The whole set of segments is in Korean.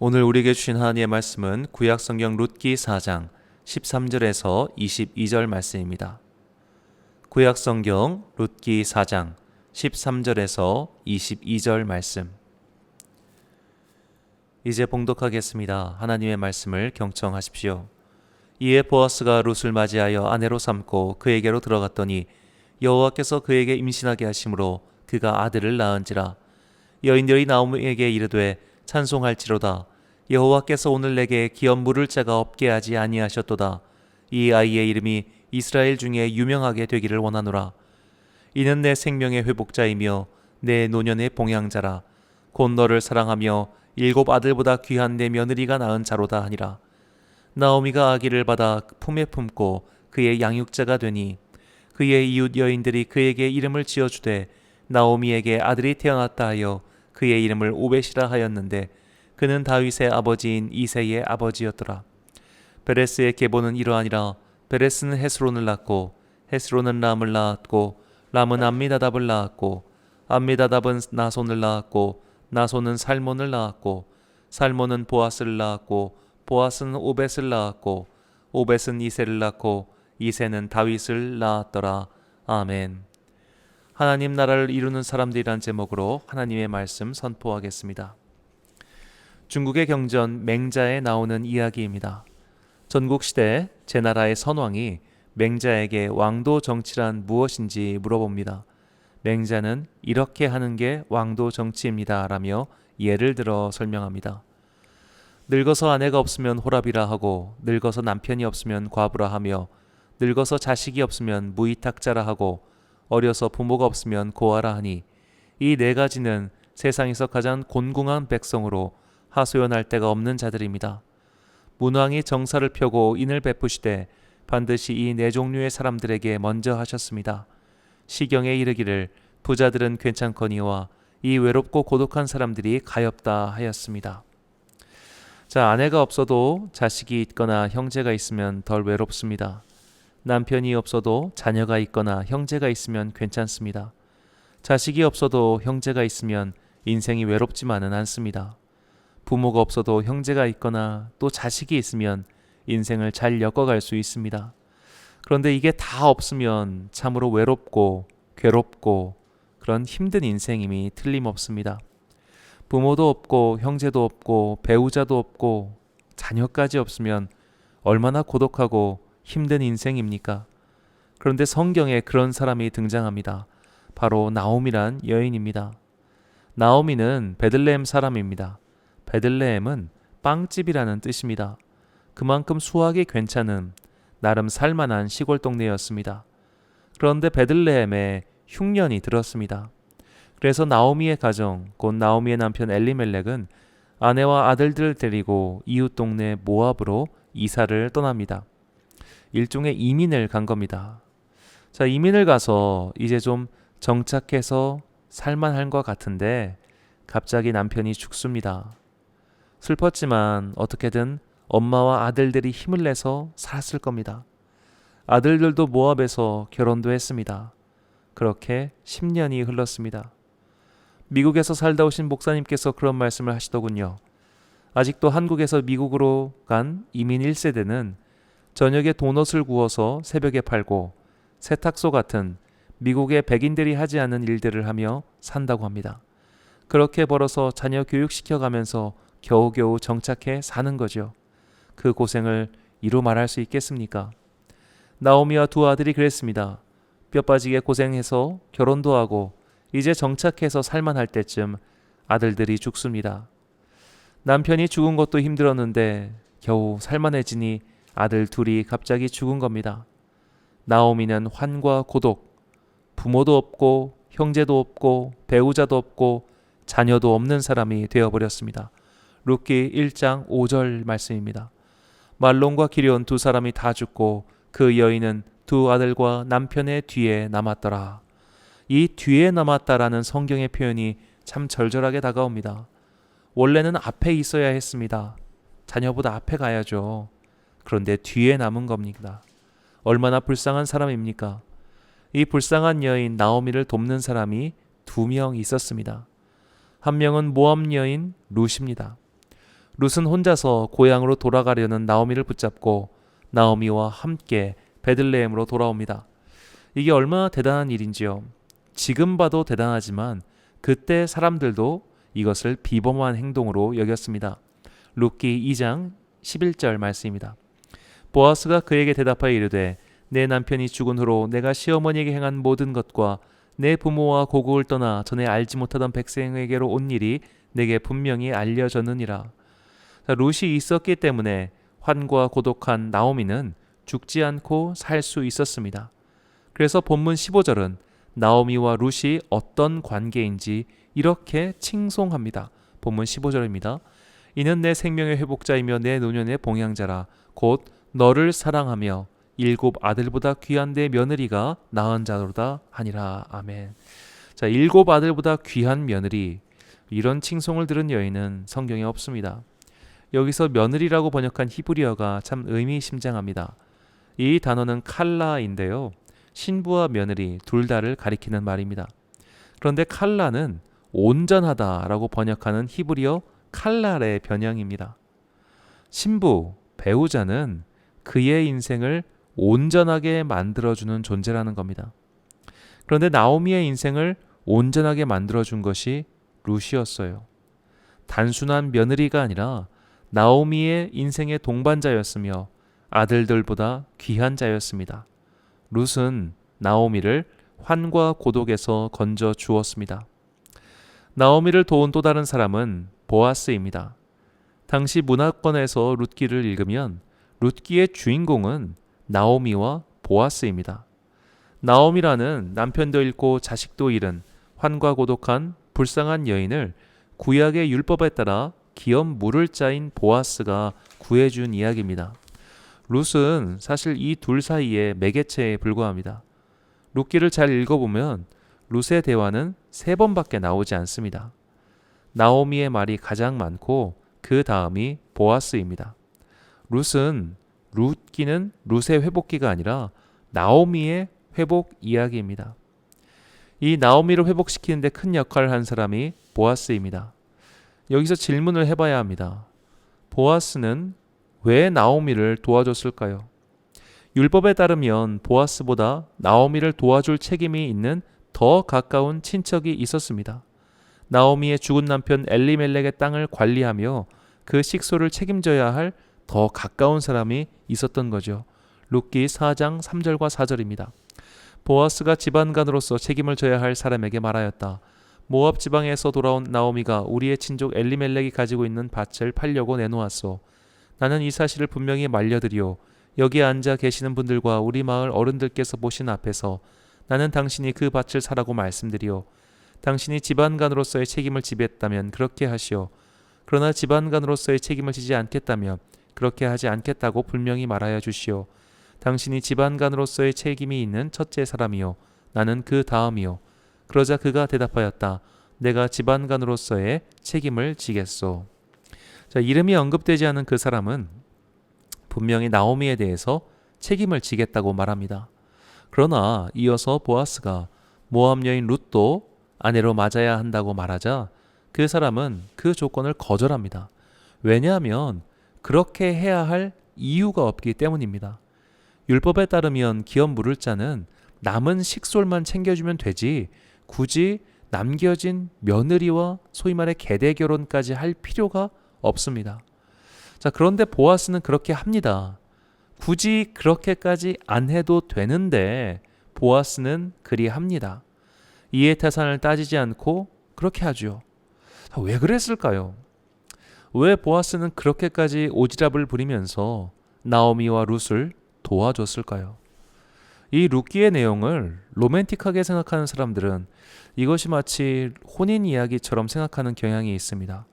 오늘 우리에게 주신 하나님의 말씀은 구약성경 룻기 4장 13절에서 22절 말씀입니다. 구약성경 룻기 4장 13절에서 22절 말씀. 이제 봉독하겠습니다. 하나님의 말씀을 경청하십시오. 이에 보아스가 룻을 맞이하여 아내로 삼고 그에게로 들어갔더니 여호와께서 그에게 임신하게 하심으로 그가 아들을 낳은지라. 여인들이 나오미에게 이르되 찬송할지로다. 여호와께서 오늘 내게 기업 물을 자가 없게 하지 아니하셨도다. 이 아이의 이름이 이스라엘 중에 유명하게 되기를 원하노라. 이는 내 생명의 회복자이며 내 노년의 봉양자라. 곧 너를 사랑하며 7 아들보다 귀한 내 며느리가 낳은 자로다 하니라. 나오미가 아기를 받아 품에 품고 그의 양육자가 되니 그의 이웃 여인들이 그에게 이름을 지어주되 나오미에게 아들이 태어났다 하여 그의 이름을 오벳이라 하였는데 그는 다윗의 아버지인 이새의 아버지였더라. 베레스의 계보는 이러하니라. 베레스는 헤스론을 낳고 헤스론은 람을 낳았고 람은 암미다답을 낳았고 암미다답은 나손을 낳았고 나손은 살몬을 낳았고 살몬은 보아스를 낳았고 보아스는 오벳을 낳았고 오벳은 이새를 낳고 이새는 다윗을 낳았더라. 아멘. 하나님 나라를 이루는 사람들이란 제목으로 하나님의 말씀 선포하겠습니다. 중국의 경전 맹자에 나오는 이야기입니다. 전국시대 제나라의 선왕이 맹자에게 왕도 정치란 무엇인지 물어봅니다. 맹자는 이렇게 하는 게 왕도 정치입니다 라며 예를 들어 설명합니다. 늙어서 아내가 없으면 호랍이라 하고 늙어서 남편이 없으면 과부라 하며 늙어서 자식이 없으면 무이탁자라 하고 어려서 부모가 없으면 고아라 하니 이 네 가지는 세상에서 가장 곤궁한 백성으로 하소연할 데가 없는 자들입니다. 문왕이 정사를 펴고 인을 베푸시되 반드시 이 네 종류의 사람들에게 먼저 하셨습니다. 시경에 이르기를 부자들은 괜찮거니와 이 외롭고 고독한 사람들이 가엾다 하였습니다. 자, 아내가 없어도 자식이 있거나 형제가 있으면 덜 외롭습니다. 남편이 없어도 자녀가 있거나 형제가 있으면 괜찮습니다. 자식이 없어도 형제가 있으면 인생이 외롭지만은 않습니다. 부모가 없어도 형제가 있거나 또 자식이 있으면 인생을 잘 엮어갈 수 있습니다. 그런데 이게 다 없으면 참으로 외롭고 괴롭고 그런 힘든 인생임이 틀림없습니다. 부모도 없고 형제도 없고 배우자도 없고 자녀까지 없으면 얼마나 고독하고 힘든 인생입니까? 그런데 성경에 그런 사람이 등장합니다. 바로 나오미란 여인입니다. 나오미는 베들레헴 사람입니다. 베들레헴은 빵집이라는 뜻입니다. 그만큼 수확이 괜찮은 나름 살만한 시골 동네였습니다. 그런데 베들레헴에 흉년이 들었습니다. 그래서 나오미의 가정, 곧 나오미의 남편 엘리멜렉은 아내와 아들들을 데리고 이웃 동네 모압으로 이사를 떠납니다. 일종의 이민을 간 겁니다. 자, 이민을 가서 이제 좀 정착해서 살만한 것 같은데 갑자기 남편이 죽습니다. 슬펐지만 어떻게든 엄마와 아들들이 힘을 내서 살았을 겁니다. 아들들도 모압에서 결혼도 했습니다. 그렇게 10년이 흘렀습니다. 미국에서 살다 오신 목사님께서 그런 말씀을 하시더군요. 아직도 한국에서 미국으로 간 이민 1세대는 저녁에 도넛을 구워서 새벽에 팔고 세탁소 같은 미국의 백인들이 하지 않은 일들을 하며 산다고 합니다. 그렇게 벌어서 자녀 교육시켜가면서 겨우겨우 정착해 사는 거죠. 그 고생을 이루 말할 수 있겠습니까? 나오미와 두 아들이 그랬습니다. 뼈 빠지게 고생해서 결혼도 하고 이제 정착해서 살만할 때쯤 아들들이 죽습니다. 남편이 죽은 것도 힘들었는데 겨우 살만해지니 아들 둘이 갑자기 죽은 겁니다. 나오미는 환과 고독, 부모도 없고 형제도 없고 배우자도 없고 자녀도 없는 사람이 되어버렸습니다. 룻기 1장 5절 말씀입니다. 말론과 기럧 두 사람이 다 죽고 그 여인은 두 아들과 남편의 뒤에 남았더라. 이 뒤에 남았다라는 성경의 표현이 참 절절하게 다가옵니다. 원래는 앞에 있어야 했습니다. 자녀보다 앞에 가야죠. 그런데 뒤에 남은 겁니다. 얼마나 불쌍한 사람입니까? 이 불쌍한 여인 나오미를 돕는 사람이 2명 있었습니다. 한 명은 모압 여인 룻입니다. 룻은 혼자서 고향으로 돌아가려는 나오미를 붙잡고 나오미와 함께 베들레헴으로 돌아옵니다. 이게 얼마나 대단한 일인지요. 지금 봐도 대단하지만 그때 사람들도 이것을 비범한 행동으로 여겼습니다. 룻기 2장 11절 말씀입니다. 보아스가 그에게 대답하여 이르되 내 남편이 죽은 후로 내가 시어머니에게 행한 모든 것과 내 부모와 고국을 떠나 전에 알지 못하던 백성에게로 온 일이 내게 분명히 알려졌느니라. 룻이 있었기 때문에 환과 고독한 나오미는 죽지 않고 살 수 있었습니다. 그래서 본문 15절은 나오미와 룻이 어떤 관계인지 이렇게 칭송합니다. 본문 15절입니다. 이는 내 생명의 회복자이며 내 노년의 봉양자라. 곧 너를 사랑하며 7 아들보다 귀한 내 며느리가 낳은 자로다 하니라. 아멘. 자, 7 아들보다 귀한 며느리, 이런 칭송을 들은 여인은 성경에 없습니다. 여기서 며느리라고 번역한 히브리어가 참 의미심장합니다. 이 단어는 칼라인데요, 신부와 며느리 둘 다를 가리키는 말입니다. 그런데 칼라는 온전하다라고 번역하는 히브리어 칼랄의 변형입니다. 신부, 배우자는 그의 인생을 온전하게 만들어주는 존재라는 겁니다. 그런데 나오미의 인생을 온전하게 만들어준 것이 룻이었어요. 단순한 며느리가 아니라 나오미의 인생의 동반자였으며 아들들보다 귀한 자였습니다. 룻은 나오미를 환과 고독에서 건져 주었습니다. 나오미를 도운 또 다른 사람은 보아스입니다. 당시 문화권에서 룻기를 읽으면 룻기의 주인공은 나오미와 보아스입니다. 나오미라는 남편도 잃고 자식도 잃은 환과 고독한 불쌍한 여인을 구약의 율법에 따라 기업 물을 자인 보아스가 구해준 이야기입니다. 룻은 사실 이 둘 사이의 매개체에 불과합니다. 룻기를 잘 읽어보면 룻의 대화는 3번밖에 나오지 않습니다. 나오미의 말이 가장 많고 그 다음이 보아스입니다. 룻은 룻기는 룻의 회복기가 아니라 나오미의 회복 이야기입니다. 이 나오미를 회복시키는 데 큰 역할을 한 사람이 보아스입니다. 여기서 질문을 해봐야 합니다. 보아스는 왜 나오미를 도와줬을까요? 율법에 따르면 보아스보다 나오미를 도와줄 책임이 있는 더 가까운 친척이 있었습니다. 나오미의 죽은 남편 엘리멜렉의 땅을 관리하며 그 식소를 책임져야 할 더 가까운 사람이 있었던 거죠. 룻기 4장 3절과 4절입니다. 보아스가 지방간으로서 책임을 져야 할 사람에게 말하였다. 모압 지방에서 돌아온 나오미가 우리의 친족 엘리멜렉이 가지고 있는 밭을 팔려고 내놓았소. 나는 이 사실을 분명히 말려드리오. 여기 앉아 계시는 분들과 우리 마을 어른들께서 보신 앞에서 나는 당신이 그 밭을 사라고 말씀드리오. 당신이 지방간으로서의 책임을 지겠다면 그렇게 하시오. 그러나 지방간으로서의 책임을 지지 않겠다면 그렇게 하지 않겠다고 분명히 말하여 주시오. 당신이 지방간으로서의 책임이 있는 첫째 사람이요. 나는 그 다음이요. 그러자 그가 대답하였다. 내가 지방간으로서의 책임을 지겠소. 자, 이름이 언급되지 않은 그 사람은 분명히 나오미에 대해서 책임을 지겠다고 말합니다. 그러나 이어서 보아스가 모압 여인 룻도 아내로 맞아야 한다고 말하자 그 사람은 그 조건을 거절합니다. 왜냐하면 그렇게 해야 할 이유가 없기 때문입니다. 율법에 따르면 기업 물을 자는 남은 식솔만 챙겨주면 되지 굳이 남겨진 며느리와 소위 말해 계대 결혼까지 할 필요가 없습니다. 자, 그런데 보아스는 그렇게 합니다. 굳이 그렇게까지 안 해도 되는데 보아스는 그리 합니다. 이해타산을 따지지 않고 그렇게 하죠. 왜 그랬을까요? 왜 보아스는 그렇게까지 오지랖을 부리면서 나오미와 룻을 도와줬을까요? 이 룻기의 내용을 로맨틱하게 생각하는 사람들은 이것이 마치 혼인 이야기처럼 생각하는 경향이 있습니다.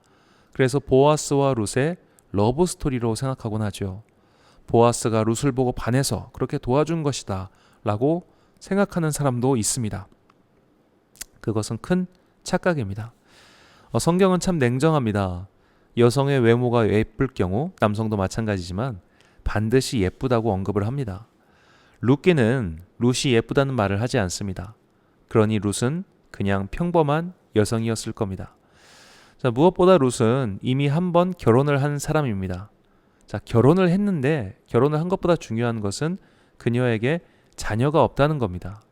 그래서 보아스와 룻의 러브 스토리로 생각하곤 하죠. 보아스가 룻을 보고 반해서 그렇게 도와준 것이다 라고 생각하는 사람도 있습니다. 그것은 큰 착각입니다. 성경은 참 냉정합니다. 여성의 외모가 예쁠 경우 남성도 마찬가지지만 반드시 예쁘다고 언급을 합니다. 룻기는 룻이 예쁘다는 말을 하지 않습니다. 그러니 룻은 그냥 평범한 여성이었을 겁니다. 자, 무엇보다 룻은 이미 한 번 결혼을 한 사람입니다. 자, 결혼을 했는데 결혼을 한 것보다 중요한 것은 그녀에게 자녀가 없다는 겁니다.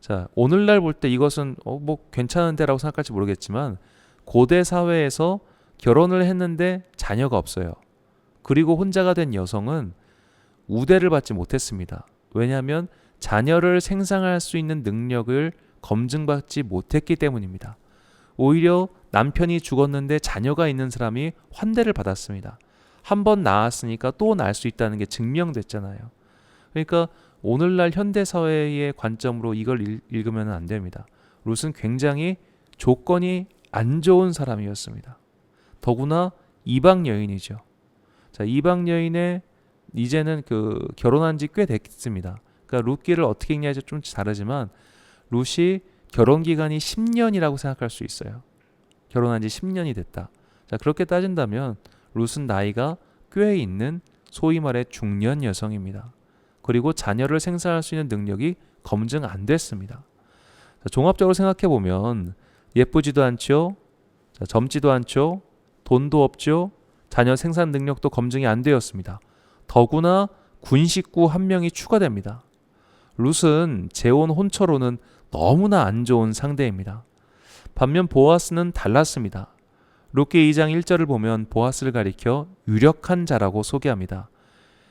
자, 오늘날 볼 때 이것은 뭐 괜찮은데라고 생각할지 모르겠지만 고대 사회에서 결혼을 했는데 자녀가 없어요. 그리고 혼자가 된 여성은 우대를 받지 못했습니다. 왜냐하면 자녀를 생산할 수 있는 능력을 검증받지 못했기 때문입니다. 오히려 남편이 죽었는데 자녀가 있는 사람이 환대를 받았습니다. 한 번 낳았으니까 또 낳을 수 있다는 게 증명됐잖아요. 그러니까 오늘날 현대사회의 관점으로 이걸 읽으면 안 됩니다. 룻은 굉장히 조건이 안 좋은 사람이었습니다. 더구나 이방 여인이죠. 자, 이방 여인의 이제는 결혼한 지 꽤 됐습니다. 그러니까 룻기를 어떻게 읽냐에 좀 다르지만 룻이 결혼 기간이 10년이라고 생각할 수 있어요. 결혼한 지 10년이 됐다. 자, 그렇게 따진다면 룻은 나이가 꽤 있는 소위 말해 중년 여성입니다. 그리고 자녀를 생산할 수 있는 능력이 검증 안 됐습니다. 자, 종합적으로 생각해 보면 예쁘지도 않죠. 자, 젊지도 않죠. 돈도 없죠. 자녀 생산 능력도 검증이 안 되었습니다. 더구나 군 식구 한 명이 추가됩니다. 룻은 재혼 혼처로는 너무나 안 좋은 상대입니다. 반면 보아스는 달랐습니다. 룻기 2장 1절을 보면 보아스를 가리켜 유력한 자라고 소개합니다.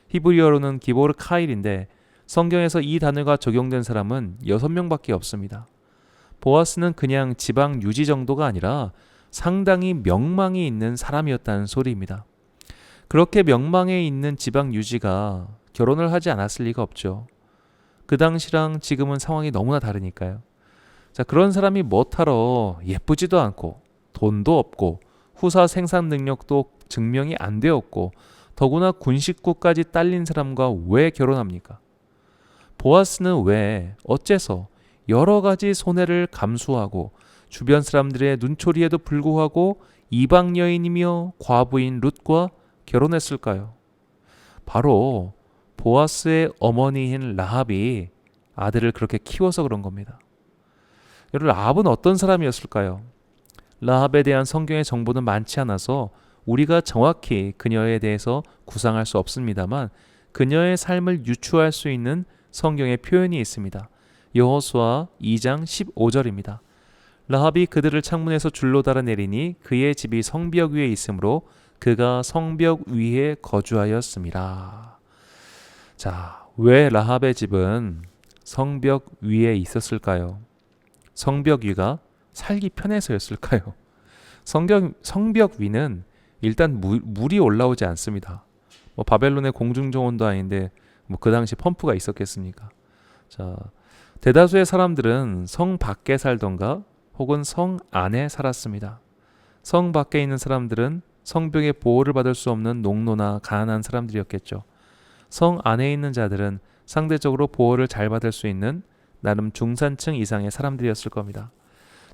히브리어로는 기보르 카일인데 성경에서 이 단어가 적용된 사람은 6명밖에 없습니다. 보아스는 그냥 지방 유지 정도가 아니라 상당히 명망이 있는 사람이었다는 소리입니다. 그렇게 명망에 있는 지방 유지가 결혼을 하지 않았을 리가 없죠. 그 당시랑 지금은 상황이 너무나 다르니까요. 자, 그런 사람이 뭐하러 예쁘지도 않고 돈도 없고 후사 생산 능력도 증명이 안 되었고 더구나 군 식구까지 딸린 사람과 왜 결혼합니까? 보아스는 왜 어째서 여러 가지 손해를 감수하고 주변 사람들의 눈초리에도 불구하고 이방 여인이며 과부인 룻과 결혼했을까요? 바로 보아스의 어머니인 라합이 아들을 그렇게 키워서 그런 겁니다. 여러분, 라합은 어떤 사람이었을까요? 라합에 대한 성경의 정보는 많지 않아서 우리가 정확히 그녀에 대해서 구상할 수 없습니다만 그녀의 삶을 유추할 수 있는 성경의 표현이 있습니다. 여호수아 2장 15절입니다. 라합이 그들을 창문에서 줄로 달아 내리니 그의 집이 성벽 위에 있으므로 그가 성벽 위에 거주하였습니다. 자, 왜 라합의 집은 성벽 위에 있었을까요? 성벽 위가 살기 편해서였을까요? 성벽 위는 일단 물이 올라오지 않습니다. 바벨론의 공중정원도 아닌데 그 당시 펌프가 있었겠습니까? 자, 대다수의 사람들은 성 밖에 살던가 혹은 성 안에 살았습니다. 성 밖에 있는 사람들은 성벽의 보호를 받을 수 없는 농노나 가난한 사람들이었겠죠. 성 안에 있는 자들은 상대적으로 보호를 잘 받을 수 있는 나름 중산층 이상의 사람들이었을 겁니다.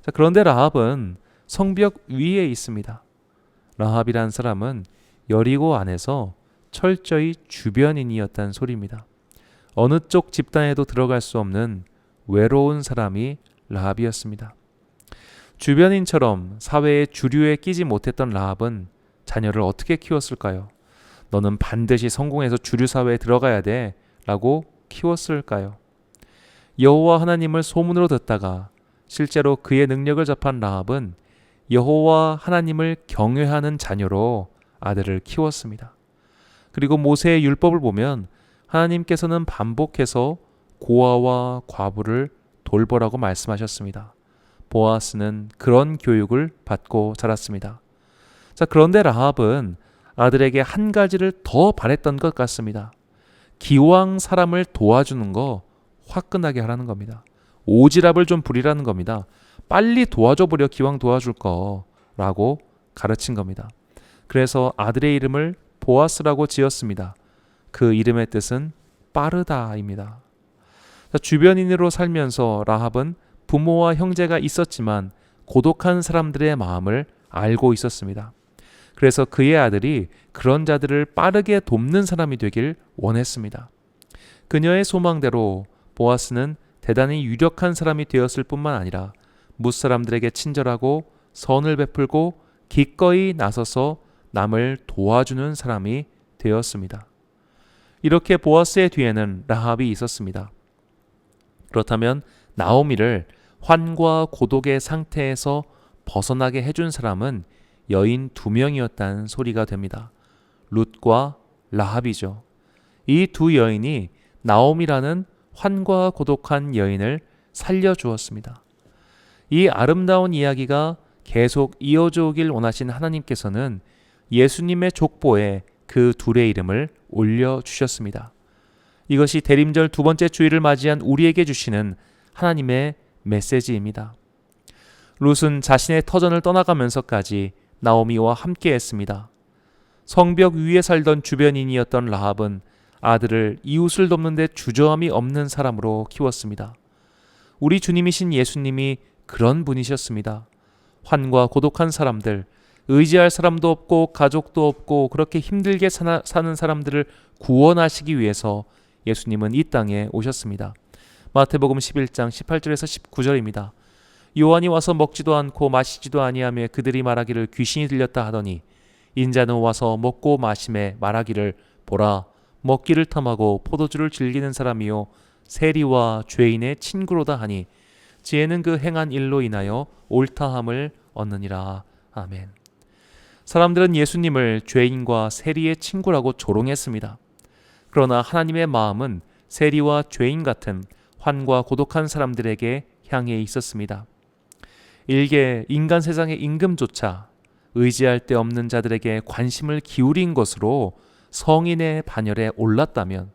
자, 그런데 라합은 성벽 위에 있습니다. 라합이란 사람은 여리고 안에서 철저히 주변인이었다는 소리입니다. 어느 쪽 집단에도 들어갈 수 없는 외로운 사람이 라합이었습니다. 주변인처럼 사회의 주류에 끼지 못했던 라합은 자녀를 어떻게 키웠을까요? 너는 반드시 성공해서 주류 사회에 들어가야 돼 라고 키웠을까요? 여호와 하나님을 소문으로 듣다가 실제로 그의 능력을 접한 라합은 여호와 하나님을 경외하는 자녀로 아들을 키웠습니다. 그리고 모세의 율법을 보면 하나님께서는 반복해서 고아와 과부를 돌보라고 말씀하셨습니다. 보아스는 그런 교육을 받고 자랐습니다. 자, 그런데 라합은 아들에게 한 가지를 더 바랬던 것 같습니다. 기왕 사람을 도와주는 거 화끈하게 하라는 겁니다. 오지랖을 좀 부리라는 겁니다. 빨리 도와줘 버려, 기왕 도와줄 거라고 가르친 겁니다. 그래서 아들의 이름을 보아스라고 지었습니다. 그 이름의 뜻은 빠르다입니다. 주변인으로 살면서 라합은 부모와 형제가 있었지만 고독한 사람들의 마음을 알고 있었습니다. 그래서 그의 아들이 그런 자들을 빠르게 돕는 사람이 되길 원했습니다. 그녀의 소망대로 보아스는 대단히 유력한 사람이 되었을 뿐만 아니라 무사람들에게 친절하고 선을 베풀고 기꺼이 나서서 남을 도와주는 사람이 되었습니다. 이렇게 보아스의 뒤에는 라합이 있었습니다. 그렇다면 나오미를 환과 고독의 상태에서 벗어나게 해준 사람은 여인 2명이었다는 소리가 됩니다. 룻과 라합이죠. 이 두 여인이 나오미라는 환과 고독한 여인을 살려주었습니다. 이 아름다운 이야기가 계속 이어져 오길 원하신 하나님께서는 예수님의 족보에 그 둘의 이름을 올려주셨습니다. 이것이 대림절 2번째 주일을 맞이한 우리에게 주시는 하나님의 메시지입니다. 룻은 자신의 터전을 떠나가면서까지 나오미와 함께 했습니다. 성벽 위에 살던 주변인이었던 라합은 아들을 이웃을 돕는 데 주저함이 없는 사람으로 키웠습니다. 우리 주님이신 예수님이 그런 분이셨습니다. 환과 고독한 사람들, 의지할 사람도 없고 가족도 없고 그렇게 힘들게 사는 사람들을 구원하시기 위해서 예수님은 이 땅에 오셨습니다. 마태복음 11장 18절에서 19절입니다. 요한이 와서 먹지도 않고 마시지도 아니하며 그들이 말하기를 귀신이 들렸다 하더니 인자는 와서 먹고 마심에 말하기를 보라 먹기를 탐하고 포도주를 즐기는 사람이요 세리와 죄인의 친구로다 하니 지혜는 그 행한 일로 인하여 옳다함을 얻느니라. 아멘. 사람들은 예수님을 죄인과 세리의 친구라고 조롱했습니다. 그러나 하나님의 마음은 세리와 죄인 같은 환과 고독한 사람들에게 향해 있었습니다. 일개 인간 세상의 임금조차 의지할 데 없는 자들에게 관심을 기울인 것으로 성인의 반열에 올랐다면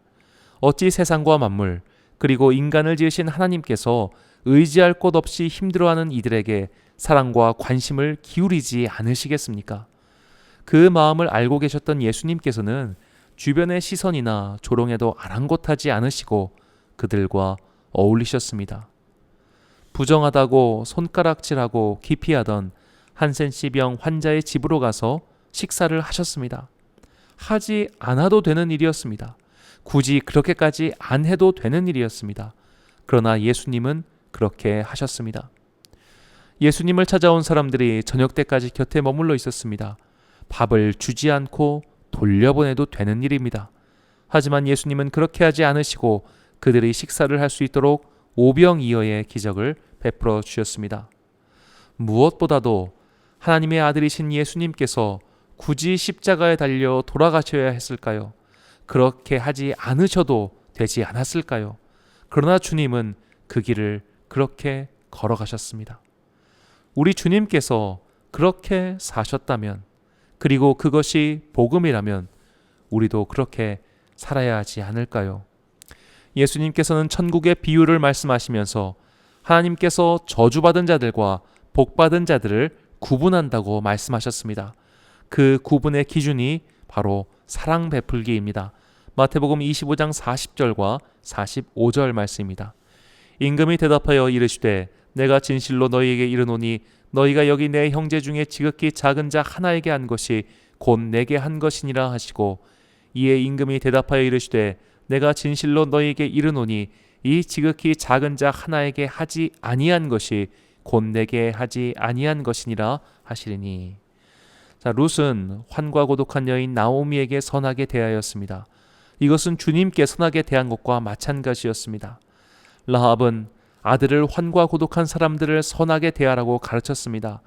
어찌 세상과 만물 그리고 인간을 지으신 하나님께서 의지할 곳 없이 힘들어하는 이들에게 사랑과 관심을 기울이지 않으시겠습니까? 그 마음을 알고 계셨던 예수님께서는 주변의 시선이나 조롱에도 아랑곳하지 않으시고 그들과 어울리셨습니다. 부정하다고 손가락질하고 기피하던 한센시병 환자의 집으로 가서 식사를 하셨습니다. 하지 않아도 되는 일이었습니다. 굳이 그렇게까지 안 해도 되는 일이었습니다. 그러나 예수님은 그렇게 하셨습니다. 예수님을 찾아온 사람들이 저녁 때까지 곁에 머물러 있었습니다. 밥을 주지 않고 돌려보내도 되는 일입니다. 하지만 예수님은 그렇게 하지 않으시고 그들이 식사를 할 수 있도록 오병이어의 기적을 베풀어 주셨습니다. 무엇보다도 하나님의 아들이신 예수님께서 굳이 십자가에 달려 돌아가셔야 했을까요? 그렇게 하지 않으셔도 되지 않았을까요? 그러나 주님은 그 길을 그렇게 걸어가셨습니다. 우리 주님께서 그렇게 사셨다면, 그리고 그것이 복음이라면 우리도 그렇게 살아야 하지 않을까요? 예수님께서는 천국의 비유를 말씀하시면서 하나님께서 저주받은 자들과 복받은 자들을 구분한다고 말씀하셨습니다. 그 구분의 기준이 바로 사랑 베풀기입니다. 마태복음 25장 40절과 45절 말씀입니다. 임금이 대답하여 이르시되 내가 진실로 너희에게 이르노니 너희가 여기 내 형제 중에 지극히 작은 자 하나에게 한 것이 곧 내게 한 것이니라 하시고, 이에 임금이 대답하여 이르시되 내가 진실로 너희에게 이르노니 이 지극히 작은 자 하나에게 하지 아니한 것이 곧 내게 하지 아니한 것이니라 하시리니. 자, 룻은 환과 고독한 여인 나오미에게 선하게 대하였습니다. 이것은 주님께 선하게 대한 것과 마찬가지였습니다. 라합은 아들을 환과 고독한 사람들을 선하게 대하라고 가르쳤습니다.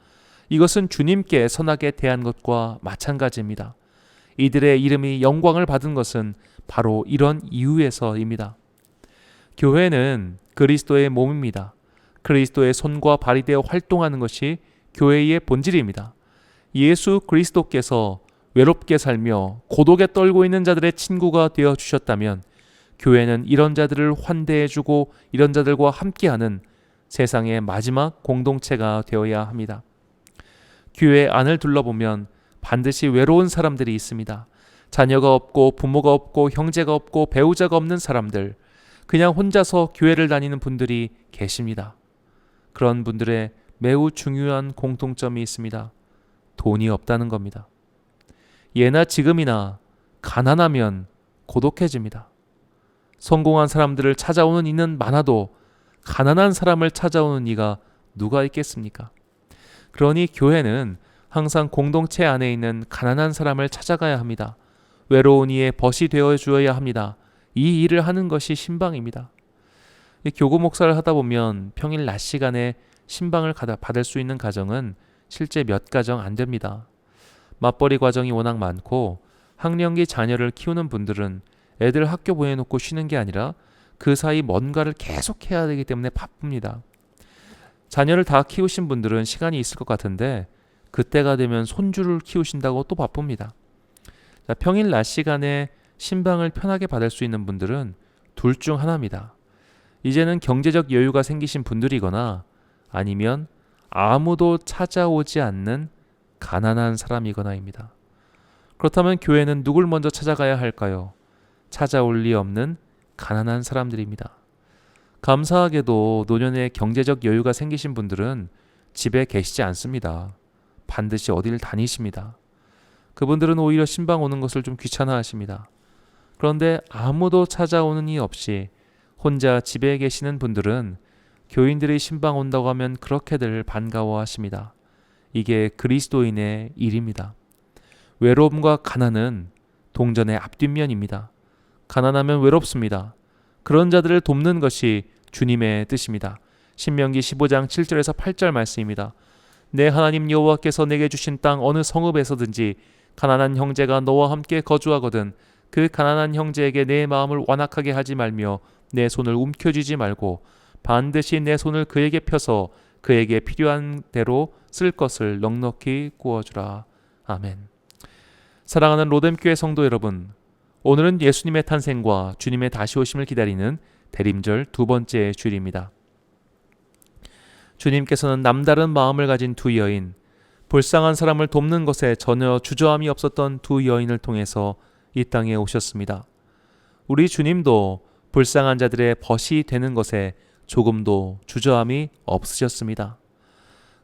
이것은 주님께 선하게 대한 것과 마찬가지입니다. 이들의 이름이 영광을 받은 것은 바로 이런 이유에서입니다. 교회는 그리스도의 몸입니다. 그리스도의 손과 발이 되어 활동하는 것이 교회의 본질입니다. 예수 그리스도께서 외롭게 살며 고독에 떨고 있는 자들의 친구가 되어 주셨다면 교회는 이런 자들을 환대해주고 이런 자들과 함께하는 세상의 마지막 공동체가 되어야 합니다. 교회 안을 둘러보면 반드시 외로운 사람들이 있습니다. 자녀가 없고 부모가 없고 형제가 없고 배우자가 없는 사람들, 그냥 혼자서 교회를 다니는 분들이 계십니다. 그런 분들의 매우 중요한 공통점이 있습니다. 돈이 없다는 겁니다. 예나 지금이나 가난하면 고독해집니다. 성공한 사람들을 찾아오는 이는 많아도 가난한 사람을 찾아오는 이가 누가 있겠습니까? 그러니 교회는 항상 공동체 안에 있는 가난한 사람을 찾아가야 합니다. 외로운 이의 벗이 되어 주어야 합니다. 이 일을 하는 것이 신방입니다. 교구 목사를 하다 보면 평일 낮 시간에 신방을 받을 수 있는 가정은 실제 몇 가정 안 됩니다. 맞벌이 과정이 워낙 많고 학령기 자녀를 키우는 분들은 애들 학교 보내놓고 쉬는 게 아니라 그 사이 뭔가를 계속 해야 되기 때문에 바쁩니다. 자녀를 다 키우신 분들은 시간이 있을 것 같은데 그때가 되면 손주를 키우신다고 또 바쁩니다. 평일 낮 시간에 신방을 편하게 받을 수 있는 분들은 둘 중 하나입니다. 이제는 경제적 여유가 생기신 분들이거나 아니면 아무도 찾아오지 않는 가난한 사람이거나입니다. 그렇다면 교회는 누굴 먼저 찾아가야 할까요? 찾아올 리 없는 가난한 사람들입니다. 감사하게도 노년에 경제적 여유가 생기신 분들은 집에 계시지 않습니다. 반드시 어딜 다니십니다. 그분들은 오히려 신방 오는 것을 좀 귀찮아하십니다. 그런데 아무도 찾아오는 이 없이 혼자 집에 계시는 분들은 교인들이 신방 온다고 하면 그렇게들 반가워하십니다. 이게 그리스도인의 일입니다. 외로움과 가난은 동전의 앞뒷면입니다. 가난하면 외롭습니다. 그런 자들을 돕는 것이 주님의 뜻입니다. 신명기 15장 7절에서 8절 말씀입니다. 내 하나님 여호와께서 내게 주신 땅 어느 성읍에서든지 가난한 형제가 너와 함께 거주하거든 그 가난한 형제에게 내 마음을 완악하게 하지 말며 내 손을 움켜쥐지 말고 반드시 내 손을 그에게 펴서 그에게 필요한 대로 쓸 것을 넉넉히 구워주라. 아멘. 사랑하는 로뎀교회 성도 여러분, 오늘은 예수님의 탄생과 주님의 다시 오심을 기다리는 대림절 두 번째 주일입니다. 주님께서는 남다른 마음을 가진 두 여인, 불쌍한 사람을 돕는 것에 전혀 주저함이 없었던 두 여인을 통해서 이 땅에 오셨습니다. 우리 주님도 불쌍한 자들의 벗이 되는 것에 조금도 주저함이 없으셨습니다.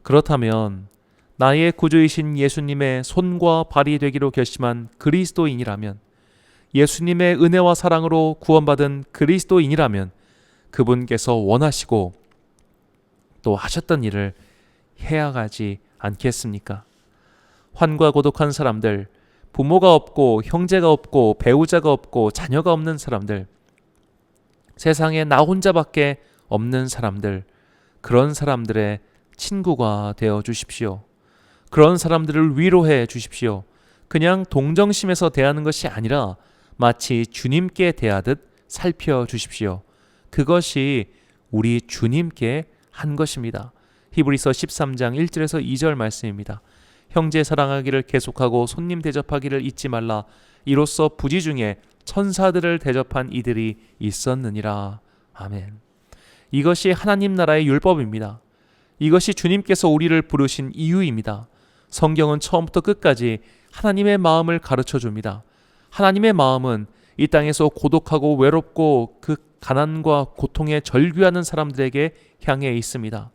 그렇다면 나의 구주이신 예수님의 손과 발이 되기로 결심한 그리스도인이라면, 예수님의 은혜와 사랑으로 구원받은 그리스도인이라면 그분께서 원하시고 또 하셨던 일을 해야 하지 않겠습니까? 환과 고독한 사람들, 부모가 없고 형제가 없고 배우자가 없고 자녀가 없는 사람들, 세상에 나 혼자밖에 없는 사람들, 그런 사람들의 친구가 되어 주십시오. 그런 사람들을 위로해 주십시오. 그냥 동정심에서 대하는 것이 아니라 마치 주님께 대하듯 살펴주십시오. 그것이 우리 주님께 한 것입니다. 히브리서 13장 1절에서 2절 말씀입니다. 형제 사랑하기를 계속하고 손님 대접하기를 잊지 말라. 이로써 부지 중에 천사들을 대접한 이들이 있었느니라. 아멘. 이것이 하나님 나라의 율법입니다. 이것이 주님께서 우리를 부르신 이유입니다. 성경은 처음부터 끝까지 하나님의 마음을 가르쳐 줍니다. 하나님의 마음은 이 땅에서 고독하고 외롭고 그 가난과 고통에 절규하는 사람들에게 향해 있습니다.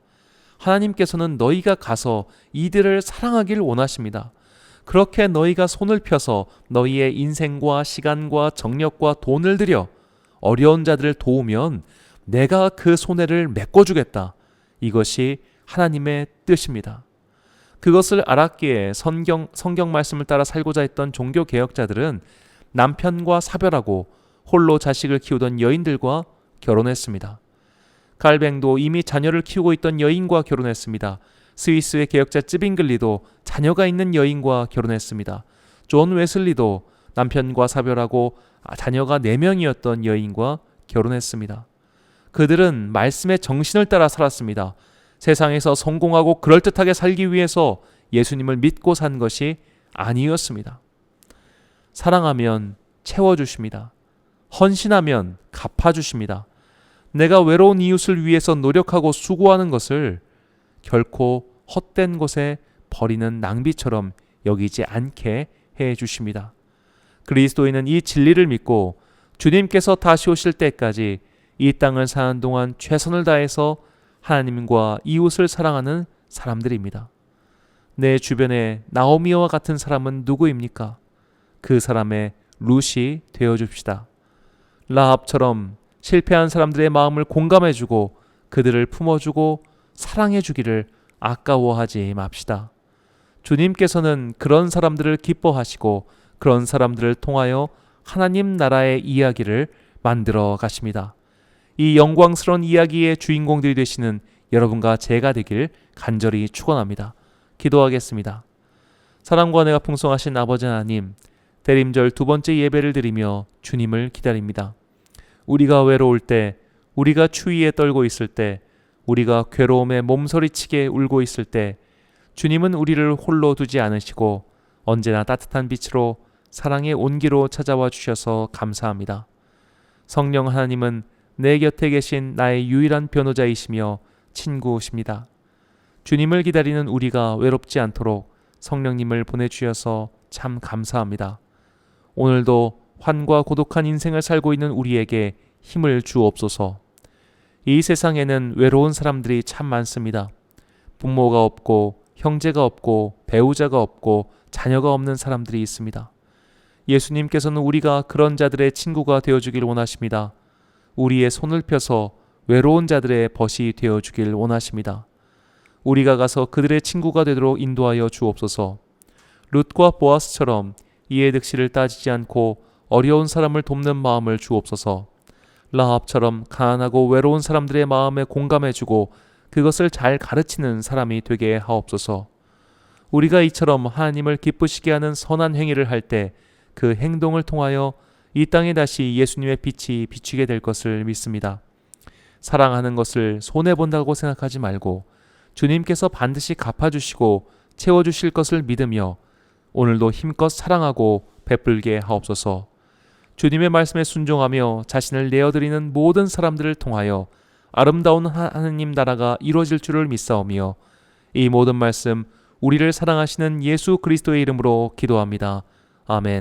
하나님께서는 너희가 가서 이들을 사랑하길 원하십니다. 그렇게 너희가 손을 펴서 너희의 인생과 시간과 정력과 돈을 들여 어려운 자들을 도우면 내가 그 손해를 메꿔주겠다. 이것이 하나님의 뜻입니다. 그것을 알았기에 성경 말씀을 따라 살고자 했던 종교 개혁자들은 남편과 사별하고 홀로 자식을 키우던 여인들과 결혼했습니다. 갈뱅도 이미 자녀를 키우고 있던 여인과 결혼했습니다. 스위스의 개혁자 쯔빙글리도 자녀가 있는 여인과 결혼했습니다. 존 웨슬리도 남편과 사별하고 자녀가 4명이었던 여인과 결혼했습니다. 그들은 말씀의 정신을 따라 살았습니다. 세상에서 성공하고 그럴듯하게 살기 위해서 예수님을 믿고 산 것이 아니었습니다. 사랑하면 채워주십니다. 헌신하면 갚아주십니다. 내가 외로운 이웃을 위해서 노력하고 수고하는 것을 결코 헛된 곳에 버리는 낭비처럼 여기지 않게 해주십니다. 그리스도인은 이 진리를 믿고 주님께서 다시 오실 때까지 이 땅을 사는 동안 최선을 다해서 하나님과 이웃을 사랑하는 사람들입니다. 내 주변에 나오미와 같은 사람은 누구입니까? 그 사람의 룻이 되어줍시다. 라합처럼 실패한 사람들의 마음을 공감해주고 그들을 품어주고 사랑해주기를 아까워하지 맙시다. 주님께서는 그런 사람들을 기뻐하시고 그런 사람들을 통하여 하나님 나라의 이야기를 만들어 가십니다. 이 영광스러운 이야기의 주인공들이 되시는 여러분과 제가 되길 간절히 축원합니다. 기도하겠습니다. 사랑과 은혜가 풍성하신 아버지 하나님, 대림절 두 번째 예배를 드리며 주님을 기다립니다. 우리가 외로울 때, 우리가 추위에 떨고 있을 때, 우리가 괴로움에 몸서리치게 울고 있을 때 주님은 우리를 홀로 두지 않으시고 언제나 따뜻한 빛으로 사랑의 온기로 찾아와 주셔서 감사합니다. 성령 하나님은 내 곁에 계신 나의 유일한 변호자이시며 친구십니다. 주님을 기다리는 우리가 외롭지 않도록 성령님을 보내주셔서 참 감사합니다. 오늘도 환과 고독한 인생을 살고 있는 우리에게 힘을 주옵소서. 이 세상에는 외로운 사람들이 참 많습니다. 부모가 없고 형제가 없고 배우자가 없고 자녀가 없는 사람들이 있습니다. 예수님께서는 우리가 그런 자들의 친구가 되어주길 원하십니다. 우리의 손을 펴서 외로운 자들의 벗이 되어주길 원하십니다. 우리가 가서 그들의 친구가 되도록 인도하여 주옵소서. 룻과 보아스처럼 이해 득실을 따지지 않고 어려운 사람을 돕는 마음을 주옵소서. 라합처럼 가난하고 외로운 사람들의 마음에 공감해주고 그것을 잘 가르치는 사람이 되게 하옵소서. 우리가 이처럼 하나님을 기쁘시게 하는 선한 행위를 할 때 그 행동을 통하여 이 땅에 다시 예수님의 빛이 비추게 될 것을 믿습니다. 사랑하는 것을 손해본다고 생각하지 말고 주님께서 반드시 갚아주시고 채워주실 것을 믿으며 오늘도 힘껏 사랑하고 베풀게 하옵소서. 주님의 말씀에 순종하며 자신을 내어드리는 모든 사람들을 통하여 아름다운 하나님 나라가 이루어질 줄을 믿사오며 이 모든 말씀 우리를 사랑하시는 예수 그리스도의 이름으로 기도합니다. 아멘.